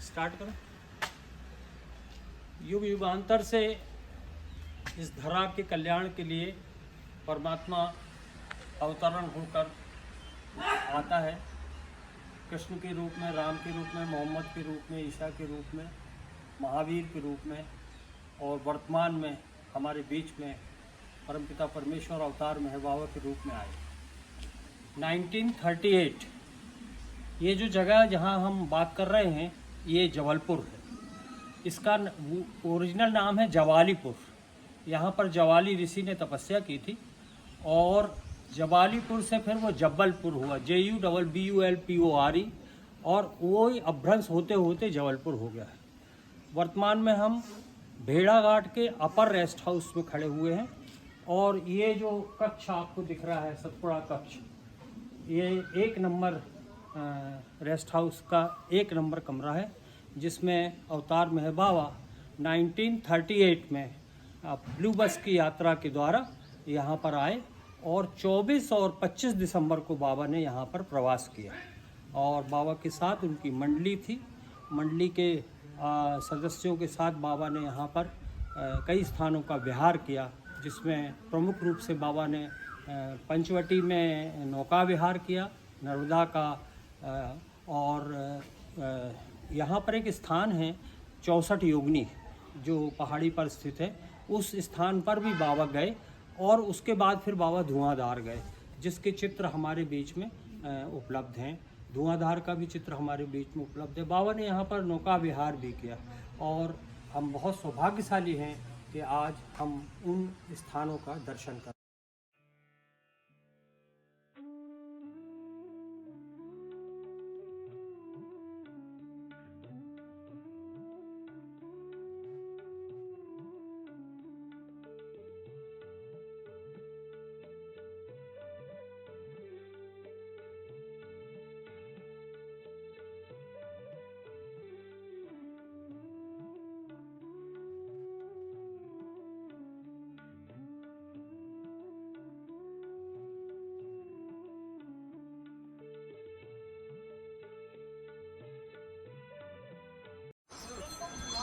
Start करो। युग युगांतर से इस धरा के कल्याण के लिए परमात्मा अवतरण होकर आता है। कृष्ण के रूप में, राम के रूप में, मोहम्मद के रूप में, ईसा के रूप में, महावीर के रूप में, और वर्तमान में हमारे बीच में परमपिता परमेश्वर अवतार में बाबा के रूप में आए। 1938 ये जो जगह जहां हम बात कर रहे हैं ये जबलपुर है। इसका ओरिजिनल नाम है जवालीपुर। यहाँ पर जवाली ऋषि ने तपस्या की थी और जवालीपुर से फिर वो जब्बलपुर हुआ, JUBBULPORE, और वो ही अभ्रंश होते होते जबलपुर हो गया है। वर्तमान में हम भेड़ाघाट के अपर रेस्ट हाउस में खड़े हुए हैं और ये जो कक्ष आपको दिख रहा है, सतपुड़ा कक्ष, ये 1 नंबर रेस्ट हाउस का 1 नंबर कमरा है, जिसमें अवतार में है बाबा 1938 में ब्लू बस की यात्रा के द्वारा यहाँ पर आए और 24 और 25 दिसंबर को बाबा ने यहाँ पर प्रवास किया। और बाबा के साथ उनकी मंडली थी। मंडली के सदस्यों के साथ बाबा ने यहाँ पर कई स्थानों का विहार किया, जिसमें प्रमुख रूप से बाबा ने पंचवटी में नौका विहार किया, नर्मदा का, और यहाँ पर एक स्थान है 64 योगिनी जो पहाड़ी पर स्थित है, उस स्थान पर भी बाबा गए और उसके बाद फिर बाबा धुआंधार गए, जिसके चित्र हमारे बीच में उपलब्ध हैं। धुआंधार का भी चित्र हमारे बीच में उपलब्ध है। बाबा ने यहाँ पर नौका विहार भी किया और हम बहुत सौभाग्यशाली हैं कि आज हम उन स्थानों का दर्शन कर।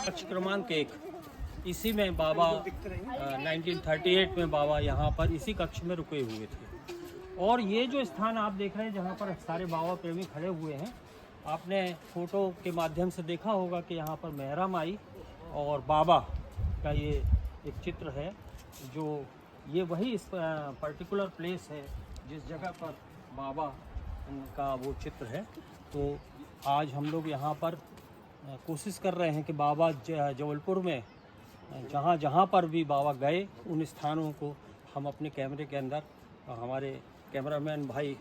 कक्ष क्रमांक 1, इसी में बाबा 1938 में बाबा यहाँ पर इसी कक्ष में रुके हुए थे। और ये जो स्थान आप देख रहे हैं जहाँ पर सारे बाबा प्रेमी खड़े हुए हैं, आपने फोटो के माध्यम से देखा होगा कि यहाँ पर मेहरा माई और बाबा का ये एक चित्र है, जो ये वही इस पर्टिकुलर प्लेस है जिस जगह पर बाबा का वो चित्र है। तो आज हम लोग यहाँ पर कोशिश कर रहे हैं कि बाबा जबलपुर में जहाँ जहाँ पर भी बाबा गए उन स्थानों को हम अपने कैमरे के अंदर, हमारे कैमरामैन भाई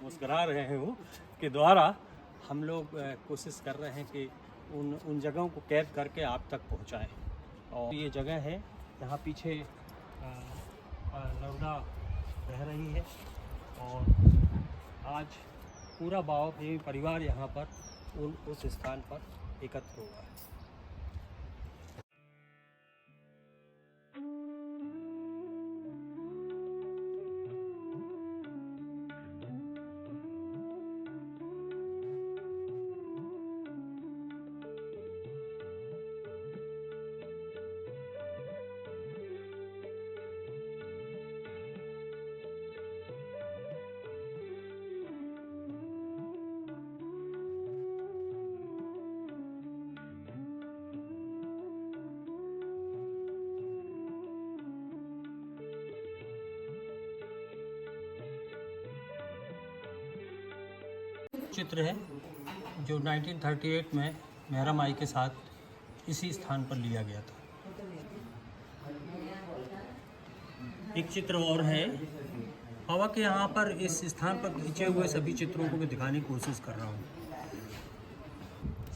मुस्करा रहे हैं वो के द्वारा, हम लोग कोशिश कर रहे हैं कि उन जगहों को कैद करके आप तक पहुँचाएँ। और ये जगह है यहाँ पीछे नर्मदा बह रही है और आज पूरा बाबा प्रेमी परिवार यहाँ पर उस स्थान पर एकत्र हुआ है। चित्र है जो 1938 में मेहरा माई के साथ इसी स्थान पर लिया गया था। एक चित्र और है बाबा के यहाँ पर इस स्थान पर खींचे हुए सभी चित्रों को मैं दिखाने की कोशिश कर रहा हूँ।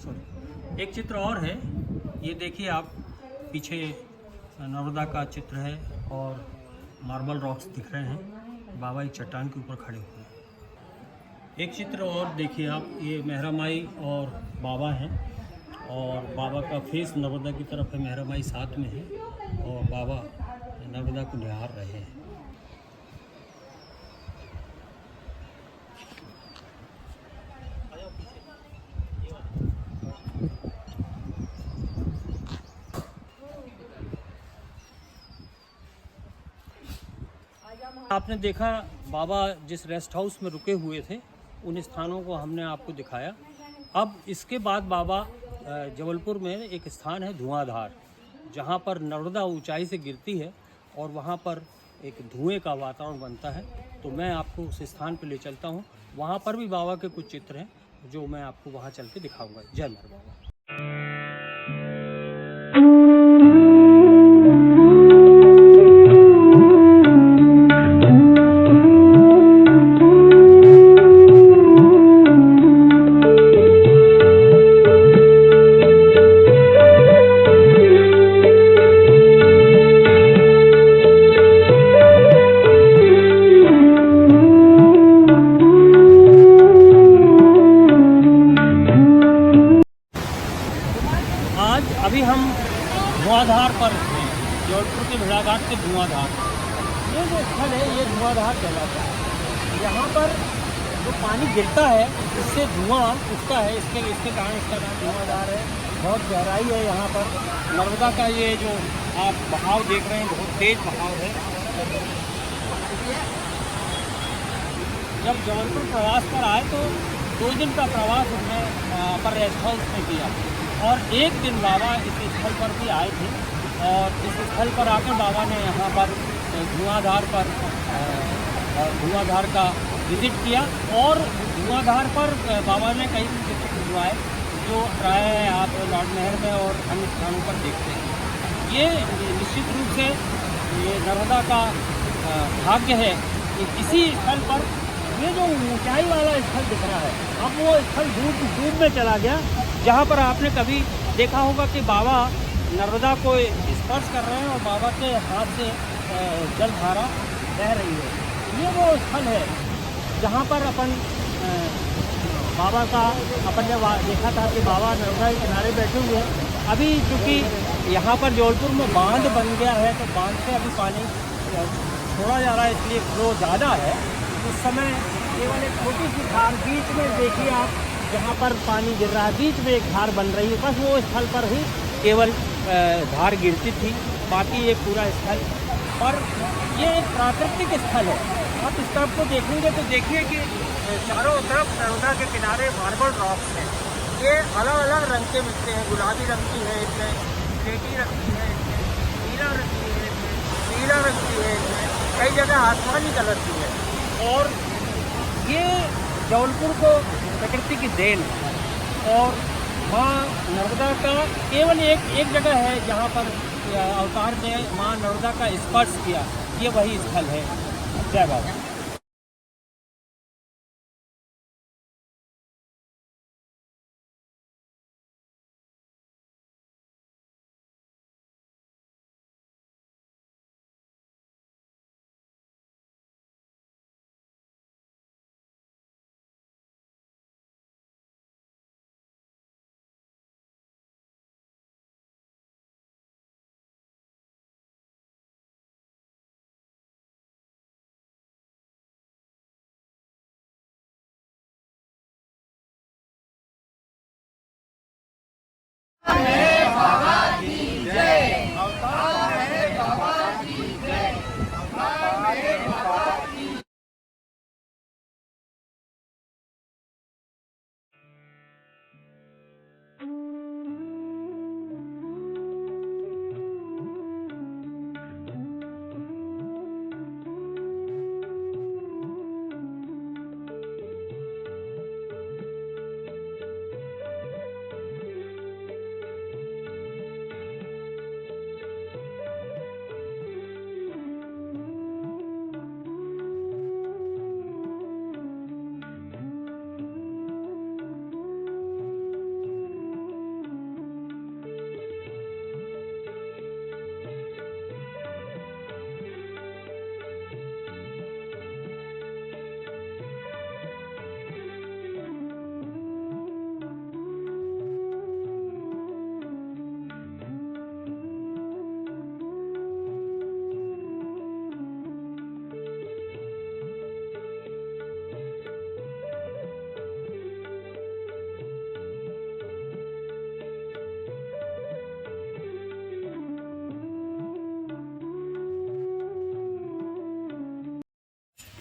सॉरी, एक चित्र और है, ये देखिए आप, पीछे नर्मदा का चित्र है और मार्बल रॉक्स दिख रहे हैं, बाबा एक चट्टान के ऊपर खड़े हुए हैं। एक चित्र और देखिए आप, ये मेहरा माई और बाबा हैं और बाबा का फेस नर्मदा की तरफ है, मेहरा माई साथ में है और बाबा नर्मदा को निहार रहे हैं। आपने देखा बाबा जिस रेस्ट हाउस में रुके हुए थे, उन स्थानों को हमने आपको दिखाया। अब इसके बाद बाबा जबलपुर में एक स्थान है धुआंधार, जहाँ पर नर्मदा ऊंचाई से गिरती है और वहाँ पर एक धुएं का वातावरण बनता है। तो मैं आपको उस स्थान पर ले चलता हूँ। वहाँ पर भी बाबा के कुछ चित्र हैं जो मैं आपको वहाँ चल के दिखाऊँगा। जय नर बाबा। अभी हम धुआंधार पर हैं, जबलपुर के भेड़ाघाट के धुआंधार। ये जो स्थल है ये धुआंधार कहलाता है। यहाँ पर जो पानी गिरता है इससे धुआं उठता है, इसके कारण इसका नाम धुआंधार है। बहुत गहराई है यहाँ पर। नर्मदा का ये जो आप बहाव देख रहे हैं बहुत तेज बहाव है। जब जबलपुर प्रवास पर आए तो 2 दिन का प्रवास हमने पर रेस्ट हाउस में किया और एक दिन बाबा इस स्थल पर भी आए थे और इस स्थल पर आकर बाबा ने यहाँ पर धुआंधार पर धुआंधार का विजिट किया और धुआंधार पर बाबा ने कई चित्र खिंचवाए जो प्राय आप लॉर्ड मेहर में और अन्य स्थानों पर देखते हैं। ये निश्चित रूप से ये नर्मदा का भाग्य है कि इसी स्थल पर ये जो ऊंचाई वाला स्थल दिख रहा है, अब वो स्थल डूब में चला गया, जहाँ पर आपने कभी देखा होगा कि बाबा नर्मदा को स्पर्श कर रहे हैं और बाबा के हाथ से जलधारा बह रही है। ये वो स्थल है जहाँ पर बाबा का अपन ने देखा था कि बाबा नर्मदा के किनारे बैठे हुए हैं। अभी चूँकि यहाँ पर जबलपुर में बांध बन गया है तो बांध से अभी पानी छोड़ा जा रहा है, इसलिए फ्लो ज़्यादा है। उस समय केवल एक छोटी सी धार बीच में देखिए आप, जहाँ पर पानी गिर रहा है बीच में एक धार बन रही है, बस वो स्थल पर ही केवल धार गिरती थी, बाकी ये पूरा स्थल पर ये एक प्राकृतिक स्थल है। आप इस तरफ को देखेंगे तो देखिए कि चारों तरफ नर्मदा के किनारे मार्बल रॉक्स हैं। ये अलग अलग रंग के मिलते हैं, गुलाबी रंग की है इसमें, स्लेटी रंग की है इसमें, नीला रंग की है इसमें, नीला रंग की है इसमें, कई जगह आसमानी कलर की है। और ये जबलपुर को प्रकृति की देन है और माँ नर्मदा का केवल एक जगह है जहाँ पर अवतार ने माँ नर्मदा का स्पर्श किया, ये वही स्थल है। जय बाबा।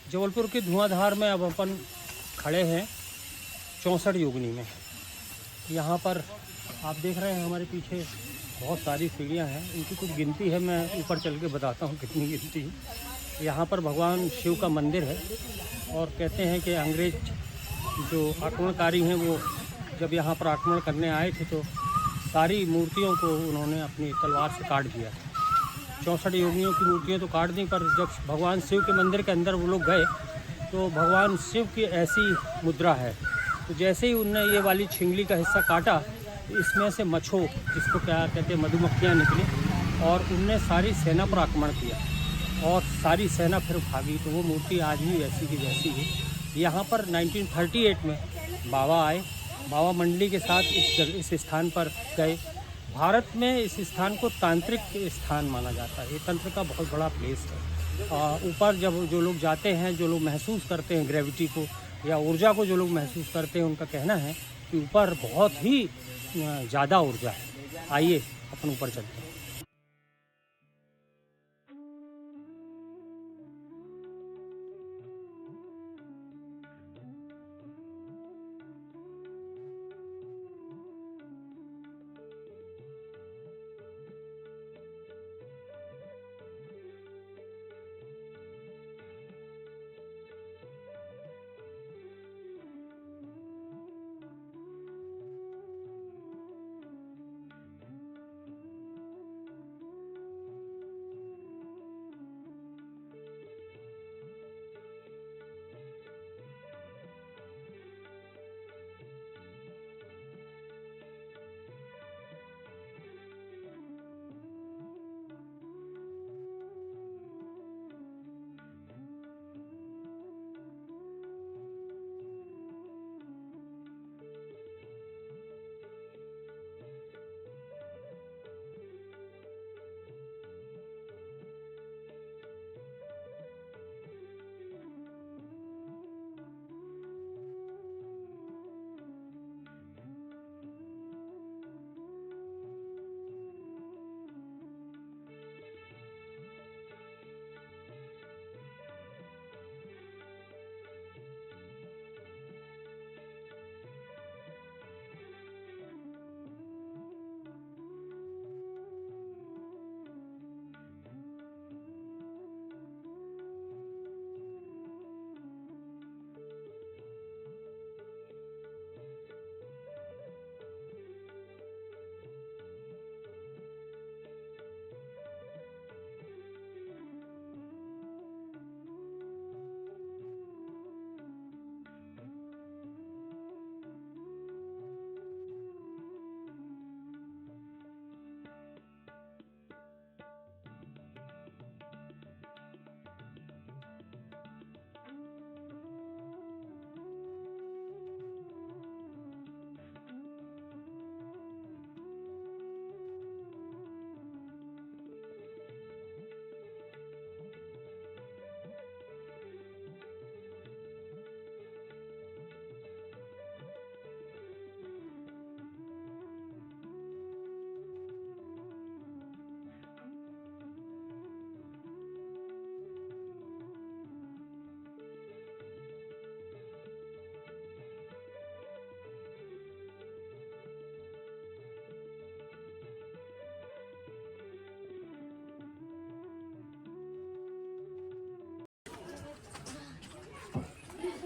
जबलपुर की धुआंधार में अब अपन खड़े हैं 64 योगिनी में। यहाँ पर आप देख रहे हैं हमारे पीछे बहुत सारी सीढ़ियाँ हैं, इनकी कुछ गिनती है, मैं ऊपर चल के बताता हूँ कितनी गिनती है। यहाँ पर भगवान शिव का मंदिर है और कहते हैं कि अंग्रेज जो आक्रमणकारी हैं वो जब यहाँ पर आक्रमण करने आए थे तो सारी मूर्तियों को उन्होंने अपनी तलवार से काट दिया। 64 योगियों की मूर्तियाँ तो काट दी, पर जब भगवान शिव के मंदिर के अंदर वो लोग गए तो भगवान शिव की ऐसी मुद्रा है, तो जैसे ही उनने ये वाली छिंगली का हिस्सा काटा, इसमें से मच्छो, जिसको क्या कहते हैं, मधुमक्खियाँ निकली और उनने सारी सेना पर आक्रमण किया और सारी सेना फिर भागी। तो वो मूर्ति आज भी वैसी की वैसी है। यहाँ पर 1938 में बाबा आए, बाबा मंडली के साथ इस स्थान पर गए। भारत में इस स्थान को तांत्रिक स्थान माना जाता है, ये तंत्र का बहुत बड़ा प्लेस है। ऊपर जब जो लोग जाते हैं, जो लोग महसूस करते हैं ग्रेविटी को या ऊर्जा को, जो लोग महसूस करते हैं, उनका कहना है कि ऊपर बहुत ही ज़्यादा ऊर्जा है। आइए अपन ऊपर चलते हैं।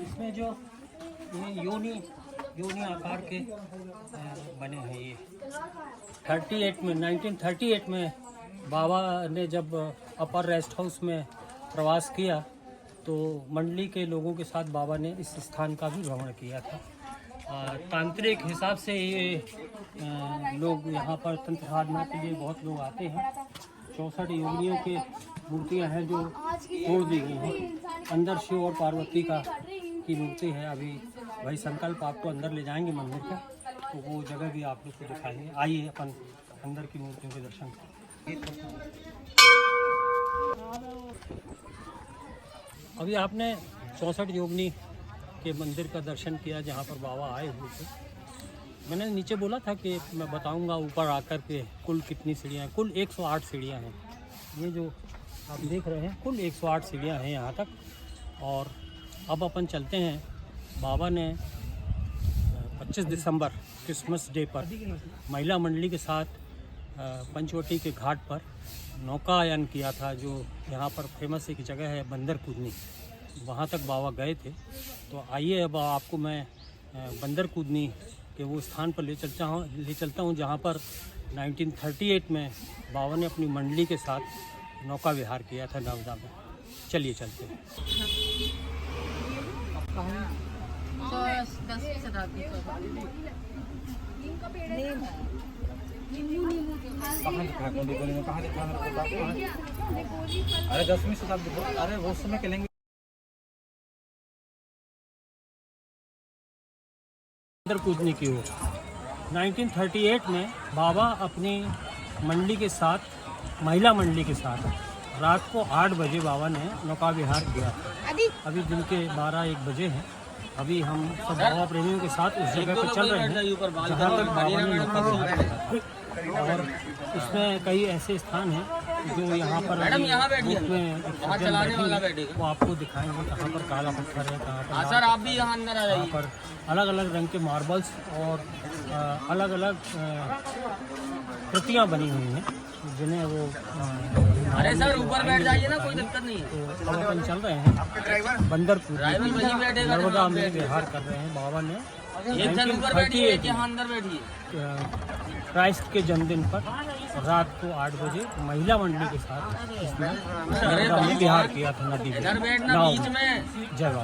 इसमें जो ये योनि आकार के बने हैं, ये 1938 में बाबा ने जब अपर रेस्ट हाउस में प्रवास किया तो मंडली के लोगों के साथ बाबा ने इस स्थान का भी भ्रमण किया था। तांत्रिक हिसाब से ये लोग यहाँ पर तंत्र साधना के लिए बहुत लोग आते हैं। 64 योगियों के मूर्तियाँ हैं जो तोड़ दी गई हैं। अंदर शिव और पार्वती की मूर्ति है। अभी भाई संकल्प आपको अंदर ले जाएंगे मंदिर का, तो वो जगह भी आप लोग को दिखाएंगे। आइए अपन अंदर की मूर्तियों के दर्शन करें। अभी आपने 64 योगिनी के मंदिर का दर्शन किया जहाँ पर बाबा आए हुए थे। मैंने नीचे बोला था कि मैं बताऊंगा ऊपर आकर के कुल कितनी सीढ़ियाँ हैं। कुल 108 सीढ़ियाँ हैं। ये जो आप देख रहे हैं कुल 108 सीढ़ियाँ हैं यहाँ तक। और अब अपन चलते हैं। बाबा ने 25 दिसंबर क्रिसमस डे पर महिला मंडली के साथ पंचवटी के घाट पर नौकायन किया था, जो यहाँ पर फेमस एक जगह है बंदर कूदनी, वहाँ तक बाबा गए थे। तो आइए अब आपको मैं बंदर कूदनी के वो स्थान पर ले चलता हूँ जहाँ पर 1938 में बाबा ने अपनी मंडली के साथ नौका विहार किया था नर्मदा में। चलिए चलते हैं। 10वीं शताब्दी अरे 10वीं शताब्दी, अरे वो समय के लेंगे। बंदर कूदनी की ओर 1938 में बाबा अपनी मंडली के साथ, महिला मंडली के साथ रात को 8 बजे बाबा ने नौका विहार किया। अभी दिन के 12-1 बजे हैं। अभी हम सब बाबा प्रेमियों के साथ उस जगह पर चल रहे हैं जहाँ तक बाबा ने नौका विहार किया। और इसमें कई ऐसे स्थान हैं जो यहाँ पर वो आपको दिखाएंगे, कहाँ पर काला पत्थर है, कहाँ पर सर आप भी यहाँ अंदर आ जाइए। पर अलग अलग रंग के मार्बल्स और अलग अलग कृतियाँ बनी हुई हैं जिन्हें वो अरे सर ऊपर बैठ जाइए ना, कोई दिक्कत नहीं है। तो अपन चल रहे हैं बंदर कूदनी, नर्मदा में विहार कर रहे हैं। बाबा ने 1938 क्राइस्ट के जन्मदिन पर रात को 8 बजे महिला मंडली के साथ इसमें नर्मदा में विहार किया था नदी में, नाव में। जय बाबा।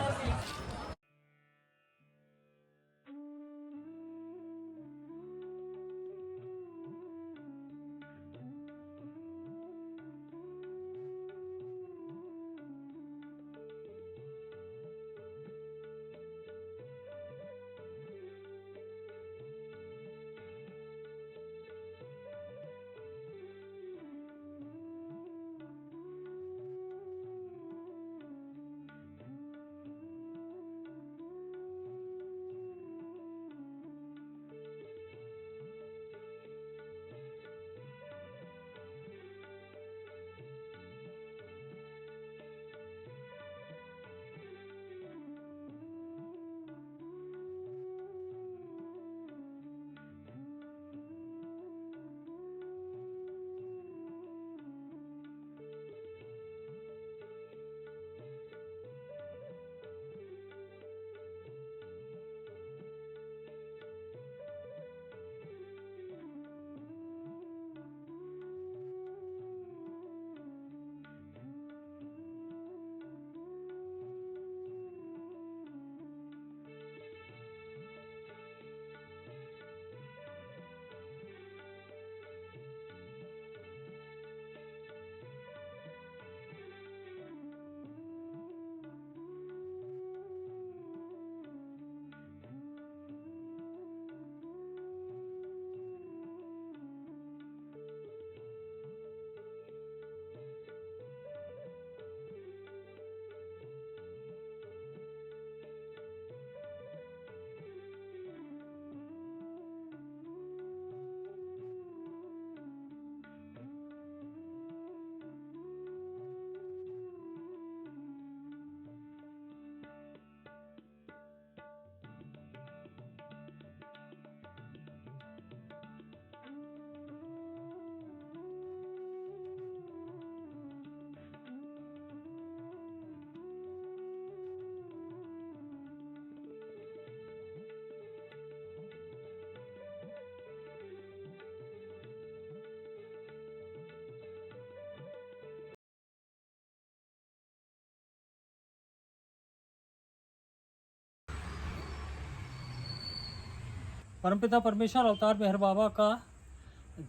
परमपिता परमेश्वर अवतार मेहर बाबा का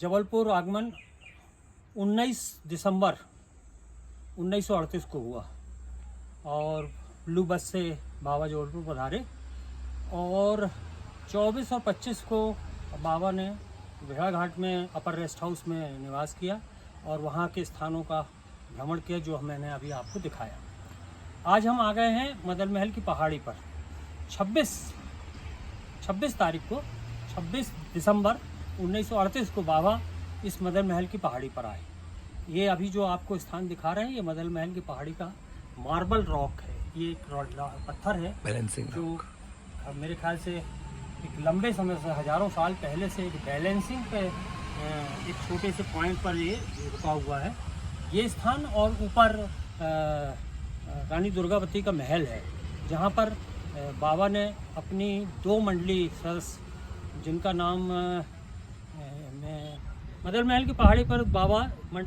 जबलपुर आगमन 19 दिसंबर 1938 को हुआ और ब्लू बस से बाबा जबलपुर पधारे और 24 और 25 को बाबा ने भेड़ा घाट में अपर रेस्ट हाउस में निवास किया और वहाँ के स्थानों का भ्रमण किया जो मैंने अभी आपको दिखाया। आज हम आ गए हैं मदन महल की पहाड़ी पर। 26 तारीख को 26 दिसंबर 1938 को बाबा इस मदन महल की पहाड़ी पर आए। ये अभी जो आपको स्थान दिखा रहे हैं ये मदन महल की पहाड़ी का मार्बल रॉक है। ये एक पत्थर है बैलेंसिंग जो मेरे ख्याल से एक लंबे समय से, हज़ारों साल पहले से एक बैलेंसिंग पे एक छोटे से पॉइंट पर ये रुका हुआ है ये स्थान। और ऊपर रानी दुर्गावती का महल है जहाँ पर बाबा ने अपनी 2 मंडली सदस्य जिनका नाम मदर महल की पहाड़ी पर बाबा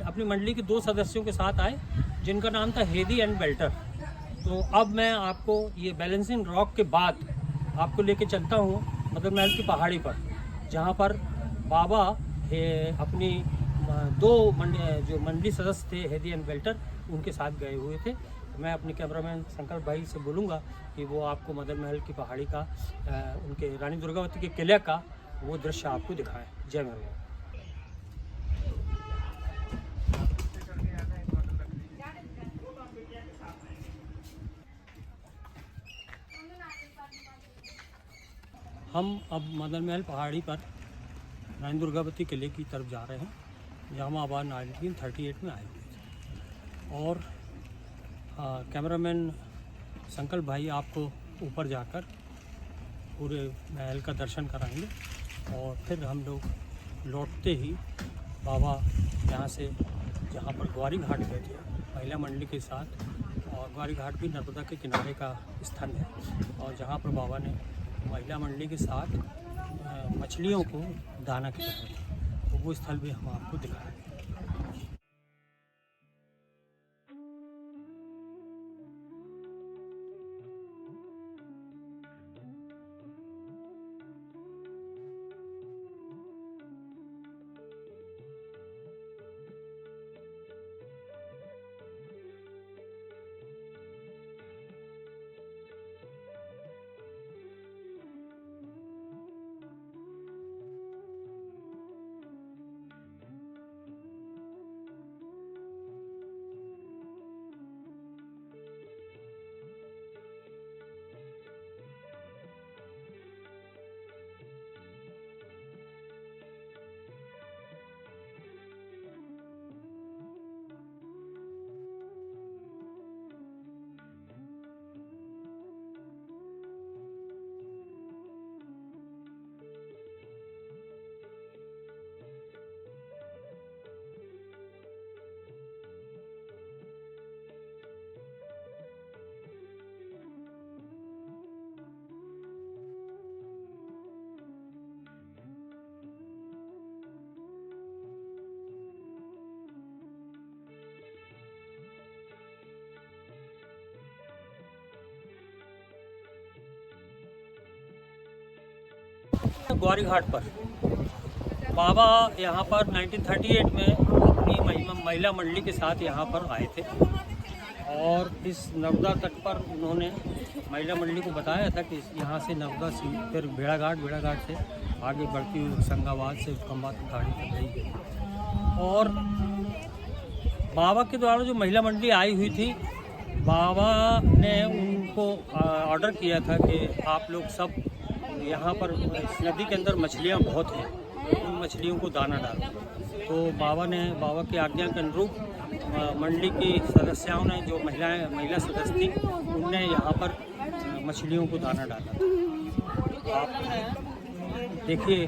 अपनी मंडली के 2 सदस्यों के साथ आए जिनका नाम था हेदी एंड बेल्टर। तो अब मैं आपको ये बैलेंसिंग रॉक के बाद आपको लेके चलता हूँ मदर महल की पहाड़ी पर जहाँ पर बाबा अपनी 2 जो मंडली सदस्य थे हेदी एंड बेल्टर उनके साथ गए हुए थे। मैं अपने कैमरामैन शंकर भाई से बोलूँगा कि वो आपको मदर महल की पहाड़ी का उनके रानी दुर्गावती के किले का वो दृश्य आपको दिखाएं। जय मेहर। हम अब मदर महल पहाड़ी पर रानी दुर्गावती किले की तरफ जा रहे हैं जहाँ हम आबाद 1938 में आए हुए थे। और कैमरामैन संकल्प भाई आपको ऊपर जाकर पूरे महल का दर्शन कराएंगे और फिर हम लोग लौटते ही बाबा यहाँ से जहाँ पर ग्वारी घाट गए थे महिला मंडली के साथ, और ग्वारी घाट भी नर्मदा के किनारे का स्थल है और जहाँ पर बाबा ने महिला मंडली के साथ मछलियों को दाना खिलाया था, तो वो स्थल भी हम आपको दिखाएंगे। ग्वारी घाट पर बाबा यहाँ पर 1938 में अपनी महिला मंडली के साथ यहाँ पर आए थे और इस नर्मदा तट पर उन्होंने महिला मंडली को बताया था कि यहाँ से नर्मदा से फिर भेड़ाघाट से आगे बढ़ती हुई होशंगाबाद से खंबा तक गाड़ी कर गई है। और बाबा के द्वारा जो महिला मंडली आई हुई थी, बाबा ने उनको ऑर्डर किया था कि आप लोग सब यहाँ पर इस नदी के अंदर मछलियाँ बहुत हैं, उन मछलियों को दाना डालो। तो बाबा की आज्ञा के अनुरूप मंडली की सदस्यों ने, जो महिला सदस्य थी, उनने यहाँ पर मछलियों को दाना डाला। आप देखिए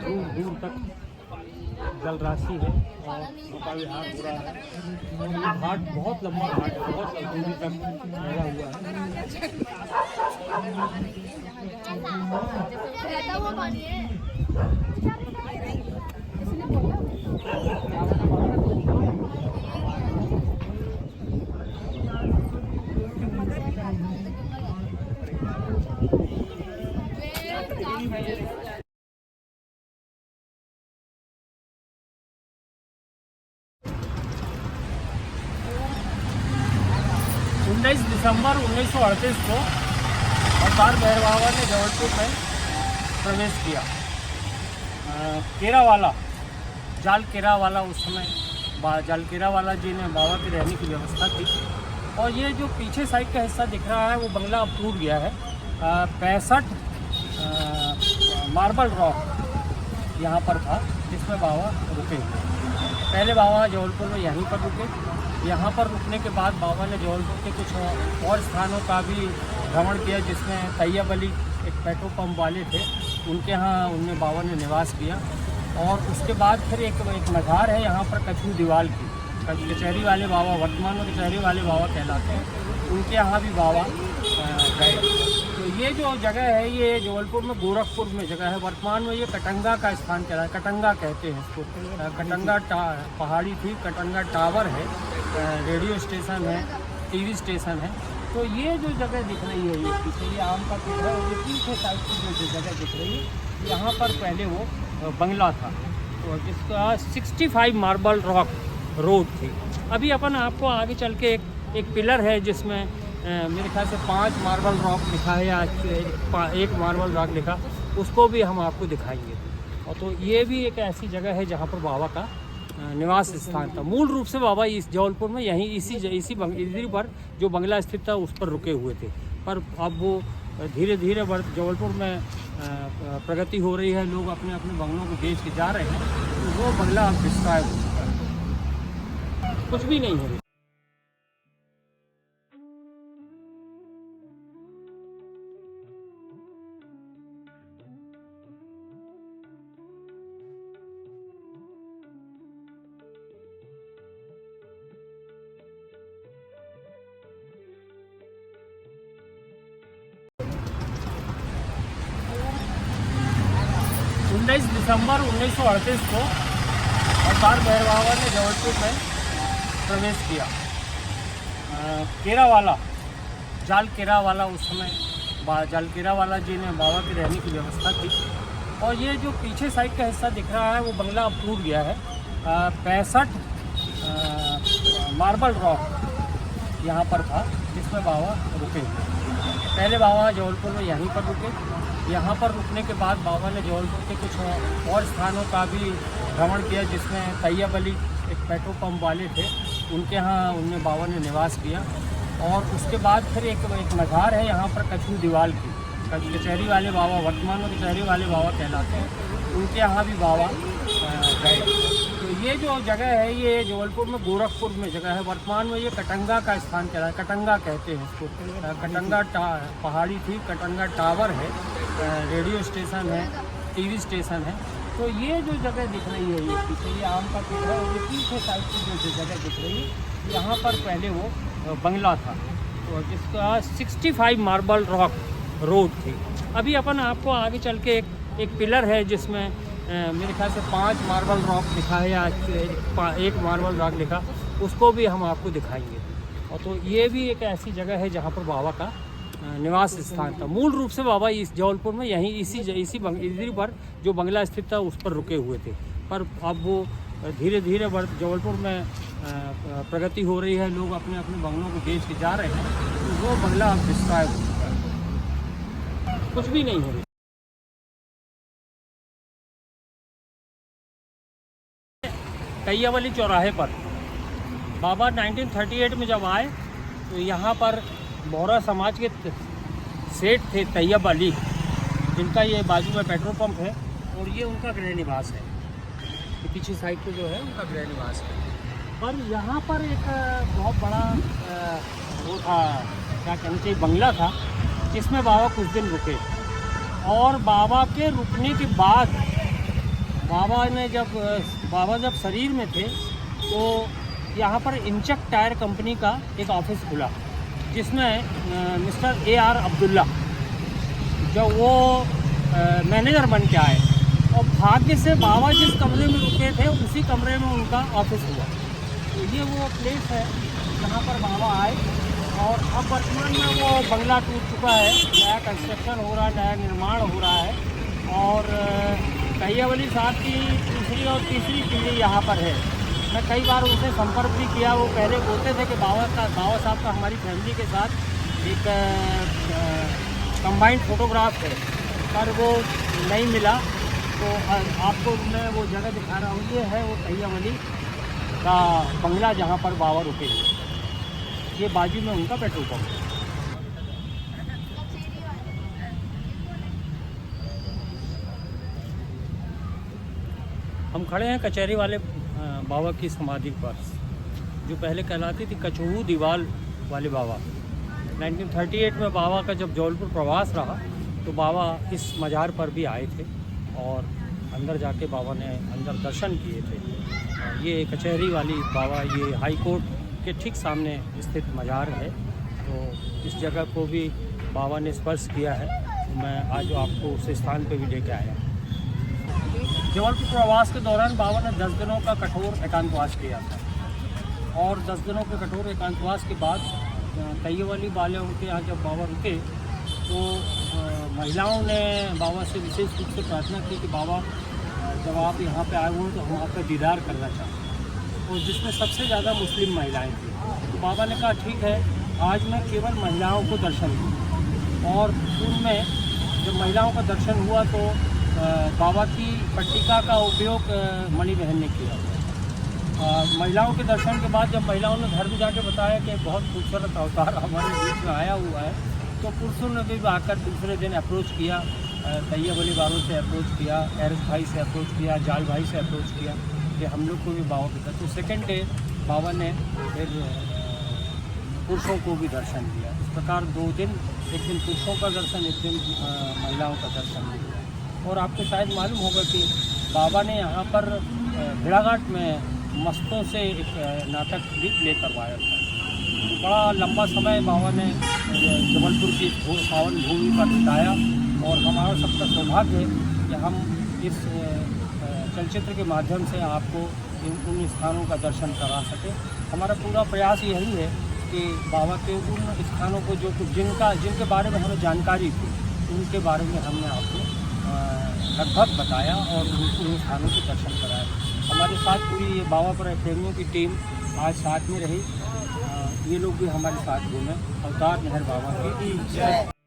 दूर दूर तक जल राशि है और छोटा विहार पूरा है। घाट बहुत लंबा घाट है, बहुत दूरी तक फैला हुआ है। दिसंबर 1938 को अवतार भैरव बाबा ने जबलपुर में प्रवेश किया। जाल केरावाला उस समय जाल केरावाला जी ने बाबा की रहने की व्यवस्था थी। और ये जो पीछे साइड का हिस्सा दिख रहा है वो बंगला अब टूट गया है। 65 मार्बल रॉक यहाँ पर था जिसमें बाबा रुके। पहले बाबा जबलपुर में यहीं पर रुके यहाँ पर रुकने के बाद बाबा ने जबलपुर के कुछ और स्थानों का भी भ्रमण किया, जिसमें तैयब अली एक पेट्रोल पंप वाले थे, उनके यहाँ उनने बाबा ने निवास किया। और उसके बाद फिर एक मज़ार है यहाँ पर कछू दीवाल की, कचहरी वाले बाबा, वर्तमान में कचहरी वाले बाबा कहलाते हैं, उनके यहाँ भी बाबा गए। तो ये जो जगह है ये जबलपुर में गोरखपुर में जगह है। वर्तमान में ये कटंगा का स्थान कहलाता है, कटंगा कहते हैं इसको। कटंगा पहाड़ी थी, कटंगा टावर है, रेडियो स्टेशन है, टीवी स्टेशन है। तो ये जो जगह दिख रही है, ये पीछे ये आम का पेड़ है, और ये पीछे साइड की जो जगह दिख रही है, यहाँ पर पहले वो बंगला था, तो जिसका 65 मार्बल रॉक रोड थी। अभी अपन आपको आगे चल के एक पिलर है जिसमें मेरे ख्याल से 5 मार्बल रॉक लिखा है या 1 मार्बल रॉक लिखा, उसको भी हम आपको दिखाएंगे। और तो ये भी एक ऐसी जगह है जहाँ पर बाबा का निवास स्थान था। मूल रूप से बाबा इस जबलपुर में यहीं इसी पर जो बंगला स्थित था उस पर रुके हुए थे, पर अब वो धीरे धीरे जबलपुर में प्रगति हो रही है, लोग अपने अपने बंगलों को बेच के जा रहे हैं, तो वो बंगला अब डिस्ट्रॉय हो चुका है, कुछ भी नहीं है। 19 दिसंबर 1938 को अवतार भैरव बाबा ने जबलपुर में प्रवेश किया। केरावाला, जाल केरावाला, उस समय जाल केरावाला जी ने बाबा की रहने की व्यवस्था की। और ये जो पीछे साइड का हिस्सा दिख रहा है वो बंगला अब टूट गया है। 65 मार्बल रॉक यहाँ पर था जिसमें बाबा रुके। पहले बाबा जबलपुर में यहीं पर रुके। यहाँ पर रुकने के बाद बाबा ने जबलपुर के कुछ और स्थानों का भी भ्रमण किया, जिसमें तैयब अली एक पेट्रोल पंप वाले थे, उनके यहाँ उनने बाबा ने निवास किया। और उसके बाद फिर एक मज़ार है यहाँ पर कछू दीवाल की, कचहरी वाले बाबा, वर्तमान में कचहरी वाले बाबा कहलाते हैं, उनके यहाँ भी बाबा गए। तो ये जो जगह है ये जबलपुर में गोरखपुर में जगह है। वर्तमान में ये कटंगा का स्थान कहलाता है, कटंगा कहते हैं इसको। कटंगा पहाड़ी थी, कटंगा टावर है, रेडियो स्टेशन है, टीवी स्टेशन है। तो ये जो जगह दिख रही है, ये पीछे ये आम का पेड़ है, और ये पीछे साइड की जो जगह दिख रही है, यहाँ पर पहले वो बंगला था, तो जिसका 65 मार्बल रॉक रोड थी। अभी अपन आपको आगे चल के एक पिलर है जिसमें मेरे ख्याल से 5 मार्बल रॉक लिखा है या 1 मार्बल रॉक लिखा, उसको भी हम आपको दिखाएंगे। और तो ये भी एक ऐसी जगह है जहाँ पर बाबा का निवास स्थान था। मूल रूप से बाबा इस जबलपुर में यहीं इसी पर जो बंगला स्थित था उस पर रुके हुए थे, पर अब वो धीरे धीरे जबलपुर में प्रगति हो रही है, लोग अपने अपने बंगलों को बेच के जा रहे हैं, तो वो बंगला अब डिस्ट्रॉय हो चुका है, कुछ भी नहीं है। तैयब अली चौराहे पर बाबा 1938 में जब आए तो यहाँ पर बोहरा समाज के सेठ थे तैयब अली, जिनका ये बाजू में पेट्रोल पंप है, और ये उनका गृह निवास है। ये पीछे साइड पे जो है उनका गृह निवास है। पर यहाँ पर एक बहुत बड़ा वो था, क्या कहना चाहिए, बंगला था, जिसमें बाबा कुछ दिन रुके। और बाबा के रुकने के बाद बाबा जब शरीर में थे तो यहाँ पर इंचक टायर कंपनी का एक ऑफिस खुला, जिसमें मिस्टर AR अब्दुल्ला जब वो मैनेजर बन के आए, और भाग्य से बाबा जिस कमरे में रुके थे उसी कमरे में उनका ऑफिस हुआ। तो ये वो प्लेस है जहाँ पर बाबा आए। और अब वर्तमान में वो बंगला टूट चुका है, नया कंस्ट्रक्शन हो रहा है, नया निर्माण हो रहा है। और तैयब अली साहब की दूसरी और तीसरी पीढ़ी यहाँ पर है। मैं कई बार उनसे संपर्क भी किया। वो पहले बोलते थे कि बाबा साहब का हमारी फैमिली के साथ एक कंबाइंड फोटोग्राफ है, पर वो नहीं मिला। तो आपको मैं वो जगह दिखा रहा हूँ, ये है वो तैयब अली का बंगला जहाँ पर बाबा रुके। ये बाजू में उनका पेट्रोल पंप। हम खड़े हैं कचहरी वाले बाबा की समाधि पर, जो पहले कहलाती थी कचहू दीवाल वाले बाबा। 1938 में बाबा का जब जबलपुर प्रवास रहा तो बाबा इस मज़ार पर भी आए थे और अंदर जाके बाबा ने अंदर दर्शन किए थे। ये कचहरी वाली बाबा, ये हाई कोर्ट के ठीक सामने स्थित मज़ार है। तो इस जगह को भी बाबा ने स्पर्श किया है। तो मैं आज आपको उस स्थान पे भी लेके आया। जबलपुर प्रवास के दौरान बाबा ने 10 दिनों का कठोर एकांतवास किया था और 10 दिनों के कठोर एकांतवास के बाद तैये वाली वाले के यहाँ जब बाबा रुके तो महिलाओं ने बाबा से विशेष रूप से प्रार्थना की कि बाबा जब आप यहाँ पे आए हुए तो हम आपका दीदार करना चाहते हैं, और जिसमें सबसे ज़्यादा मुस्लिम महिलाएं थी। तो बाबा ने कहा ठीक है, आज मैं केवल महिलाओं को दर्शन दूँ। और उनमें जब महिलाओं का दर्शन हुआ तो बाबा की पट्टिका का उपयोग मणि बहन ने किया। महिलाओं के दर्शन के बाद जब महिलाओं ने घर में जाके बताया कि बहुत खूबसूरत अवतार हमारे बीच में आया हुआ है, तो पुरुषों ने भी आकर दूसरे दिन अप्रोच किया, तैयब अली बारों से अप्रोच किया, एरस भाई से अप्रोच किया, जाल भाई से अप्रोच किया कि हम लोग को भी बाबा के साथ। तो सेकेंड डे बाबा ने फिर पुरुषों को भी दर्शन दिया। इस प्रकार 2 दिन, एक दिन पुरुषों का दर्शन, एक दिन महिलाओं का दर्शन दिया। और आपको शायद मालूम होगा कि बाबा ने यहाँ पर भेड़ाघाट में मस्तों से एक नाटक भी प्ले करवाया था। बड़ा लंबा समय बाबा ने जबलपुर की पावन भूमि पर बिताया और हमारा सबका सौभाग्य है कि हम इस चलचित्र के माध्यम से आपको उन स्थानों का दर्शन करा सकें। हमारा पूरा प्रयास यही है कि बाबा के उन स्थानों को जो जिनके बारे में हमें जानकारी थी उनके बारे में हमने आपको लगभग बताया और उन स्थानों के दर्शन कराए। हमारे साथ पूरी ये बाबा पर प्रेमियों की टीम आज साथ में रही। ये लोग भी हमारे साथ घूमे। अवतार मेहर बाबा की जय।